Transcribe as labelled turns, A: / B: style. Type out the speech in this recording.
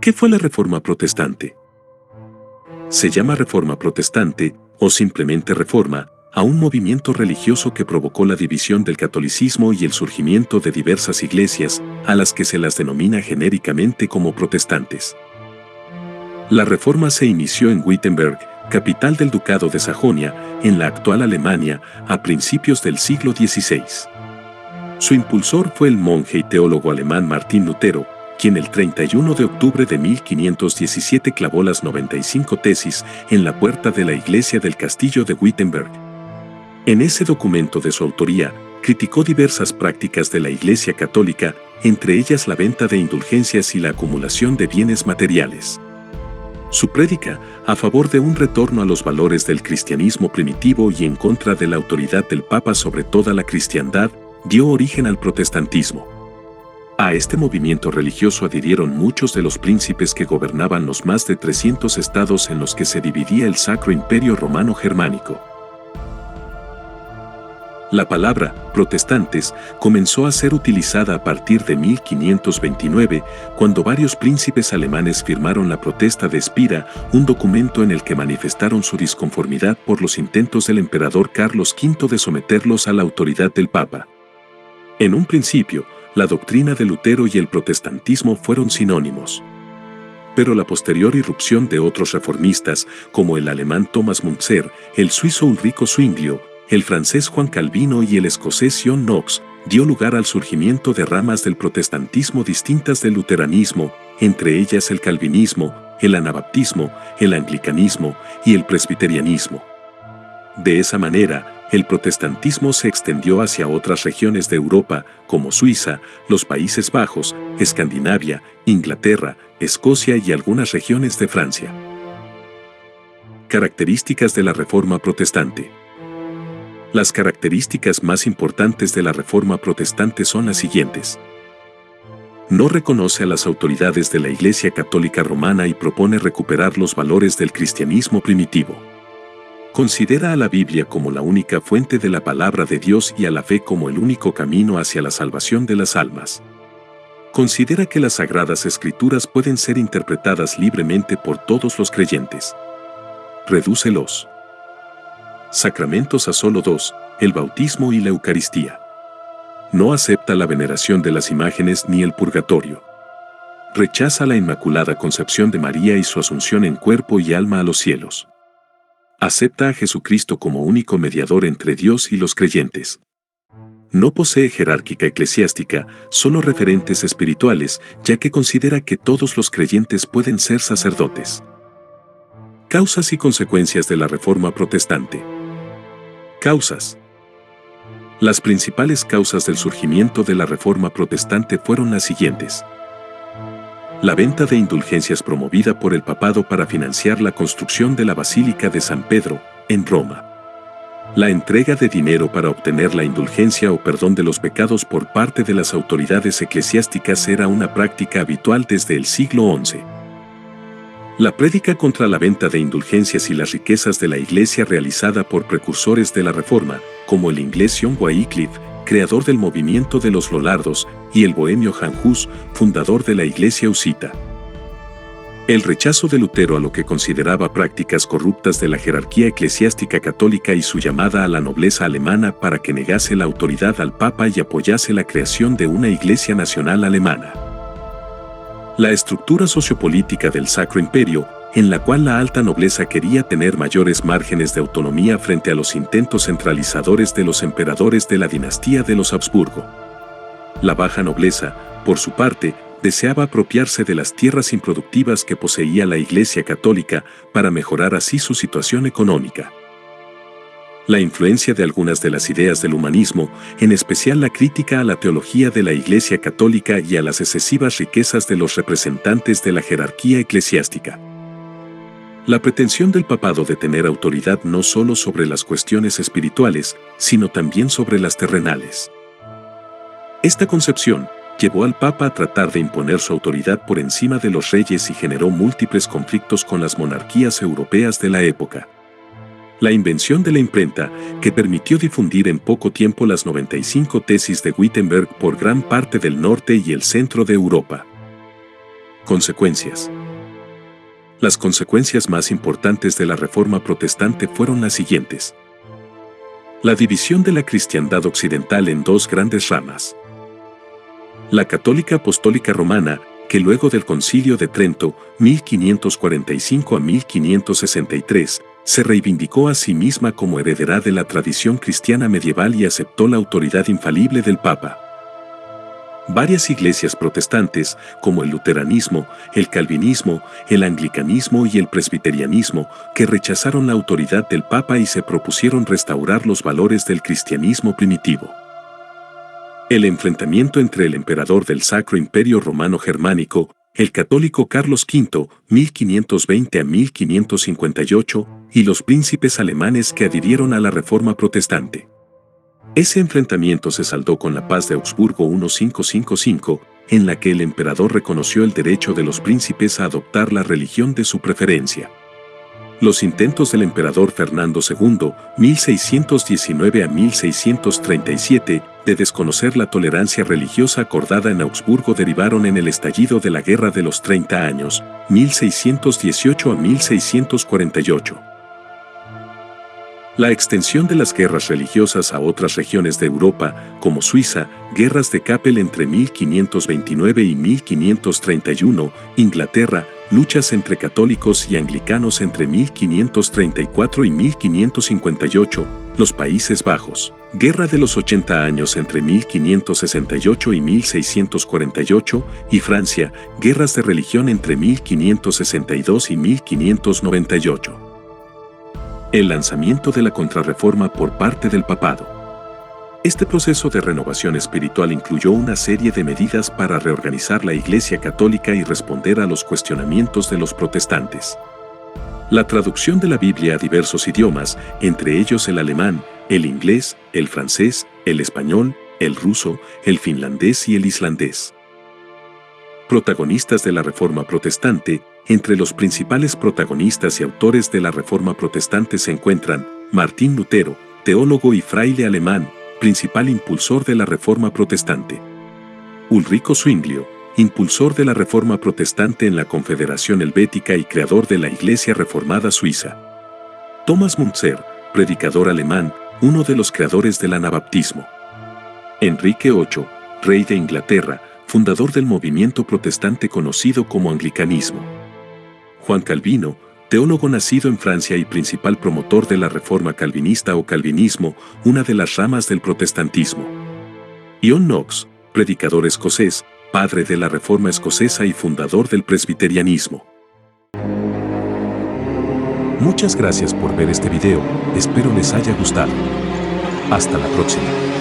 A: ¿Qué fue la Reforma Protestante? Se llama Reforma Protestante, o simplemente Reforma, a un movimiento religioso que provocó la división del catolicismo y el surgimiento de diversas iglesias, a las que se las denomina genéricamente como protestantes. La Reforma se inició en Wittenberg, capital del Ducado de Sajonia, en la actual Alemania, a principios del siglo XVI. Su impulsor fue el monje y teólogo alemán Martín Lutero, quien el 31 de octubre de 1517 clavó las 95 tesis en la puerta de la iglesia del castillo de Wittenberg. En ese documento de su autoría, criticó diversas prácticas de la Iglesia Católica, entre ellas la venta de indulgencias y la acumulación de bienes materiales. Su prédica, a favor de un retorno a los valores del cristianismo primitivo y en contra de la autoridad del Papa sobre toda la cristiandad, dio origen al protestantismo. A este movimiento religioso adhirieron muchos de los príncipes que gobernaban los más de 300 estados en los que se dividía el Sacro Imperio Romano Germánico. La palabra protestantes comenzó a ser utilizada a partir de 1529, cuando varios príncipes alemanes firmaron la Protesta de Spira, un documento en el que manifestaron su disconformidad por los intentos del emperador Carlos V de someterlos a la autoridad del Papa. En un principio, la doctrina de Lutero y el protestantismo fueron sinónimos. Pero la posterior irrupción de otros reformistas, como el alemán Thomas Müntzer, el suizo Ulrico Zwinglio, el francés Juan Calvino y el escocés John Knox, dio lugar al surgimiento de ramas del protestantismo distintas del luteranismo, entre ellas el calvinismo, el anabaptismo, el anglicanismo y el presbiterianismo. De esa manera, el protestantismo se extendió hacia otras regiones de Europa, como Suiza, los Países Bajos, Escandinavia, Inglaterra, Escocia y algunas regiones de Francia. Características de la Reforma Protestante. Las características más importantes de la Reforma Protestante son las siguientes. No reconoce a las autoridades de la Iglesia Católica Romana y propone recuperar los valores del cristianismo primitivo. Considera a la Biblia como la única fuente de la palabra de Dios y a la fe como el único camino hacia la salvación de las almas. Considera que las Sagradas Escrituras pueden ser interpretadas libremente por todos los creyentes. Reduce los sacramentos a solo dos, el bautismo y la Eucaristía. No acepta la veneración de las imágenes ni el purgatorio. Rechaza la Inmaculada Concepción de María y su asunción en cuerpo y alma a los cielos. Acepta a Jesucristo como único mediador entre Dios y los creyentes. No posee jerárquica eclesiástica, solo referentes espirituales, ya que considera que todos los creyentes pueden ser sacerdotes. Causas y consecuencias de la Reforma Protestante. Causas. Las principales causas del surgimiento de la Reforma Protestante fueron las siguientes. La venta de indulgencias promovida por el papado para financiar la construcción de la Basílica de San Pedro, en Roma. La entrega de dinero para obtener la indulgencia o perdón de los pecados por parte de las autoridades eclesiásticas era una práctica habitual desde el siglo XI. La prédica contra la venta de indulgencias y las riquezas de la Iglesia realizada por precursores de la Reforma, como el inglés John Wycliffe, creador del movimiento de los Lollardos, y el bohemio Jan Hus, fundador de la Iglesia Husita. El rechazo de Lutero a lo que consideraba prácticas corruptas de la jerarquía eclesiástica católica y su llamada a la nobleza alemana para que negase la autoridad al Papa y apoyase la creación de una Iglesia nacional alemana. La estructura sociopolítica del Sacro Imperio, en la cual la alta nobleza quería tener mayores márgenes de autonomía frente a los intentos centralizadores de los emperadores de la dinastía de los Habsburgo. La baja nobleza, por su parte, deseaba apropiarse de las tierras improductivas que poseía la Iglesia Católica para mejorar así su situación económica. La influencia de algunas de las ideas del humanismo, en especial la crítica a la teología de la Iglesia Católica y a las excesivas riquezas de los representantes de la jerarquía eclesiástica. La pretensión del papado de tener autoridad no solo sobre las cuestiones espirituales, sino también sobre las terrenales. Esta concepción llevó al Papa a tratar de imponer su autoridad por encima de los reyes y generó múltiples conflictos con las monarquías europeas de la época. La invención de la imprenta, que permitió difundir en poco tiempo las 95 tesis de Wittenberg por gran parte del norte y el centro de Europa. Consecuencias. Las consecuencias más importantes de la Reforma Protestante fueron las siguientes. La división de la cristiandad occidental en dos grandes ramas. La católica apostólica romana, que luego del Concilio de Trento, 1545 a 1563, se reivindicó a sí misma como heredera de la tradición cristiana medieval y aceptó la autoridad infalible del Papa. Varias iglesias protestantes, como el luteranismo, el calvinismo, el anglicanismo y el presbiterianismo, que rechazaron la autoridad del Papa y se propusieron restaurar los valores del cristianismo primitivo. El enfrentamiento entre el emperador del Sacro Imperio Romano Germánico, el católico Carlos V, 1520 a 1558, y los príncipes alemanes que adhirieron a la Reforma Protestante. Ese enfrentamiento se saldó con la Paz de Augsburgo 1555, en la que el emperador reconoció el derecho de los príncipes a adoptar la religión de su preferencia. Los intentos del emperador Fernando II, 1619 a 1637, de desconocer la tolerancia religiosa acordada en Augsburgo derivaron en el estallido de la Guerra de los 30 años, 1618 a 1648. La extensión de las guerras religiosas a otras regiones de Europa, como Suiza, guerras de Kappel entre 1529 y 1531, Inglaterra, luchas entre católicos y anglicanos entre 1534 y 1558, los Países Bajos, Guerra de los 80 años entre 1568 y 1648, y Francia, guerras de religión entre 1562 y 1598. El lanzamiento de la Contrarreforma por parte del Papado. Este proceso de renovación espiritual incluyó una serie de medidas para reorganizar la Iglesia Católica y responder a los cuestionamientos de los protestantes. La traducción de la Biblia a diversos idiomas, entre ellos el alemán, el inglés, el francés, el español, el ruso, el finlandés y el islandés. Protagonistas de la Reforma Protestante. Entre los principales protagonistas y autores de la Reforma Protestante se encuentran Martín Lutero, teólogo y fraile alemán, principal impulsor de la Reforma Protestante. Ulrico Zwinglio, impulsor de la Reforma Protestante en la Confederación Helvética y creador de la Iglesia Reformada Suiza. Thomas Müntzer, predicador alemán, uno de los creadores del anabaptismo. Enrique VIII, rey de Inglaterra, fundador del movimiento protestante conocido como anglicanismo. Juan Calvino, teólogo nacido en Francia y principal promotor de la Reforma Calvinista o Calvinismo, una de las ramas del protestantismo. John Knox, predicador escocés, padre de la Reforma escocesa y fundador del presbiterianismo. Muchas gracias por ver este video, espero les haya gustado. Hasta la próxima.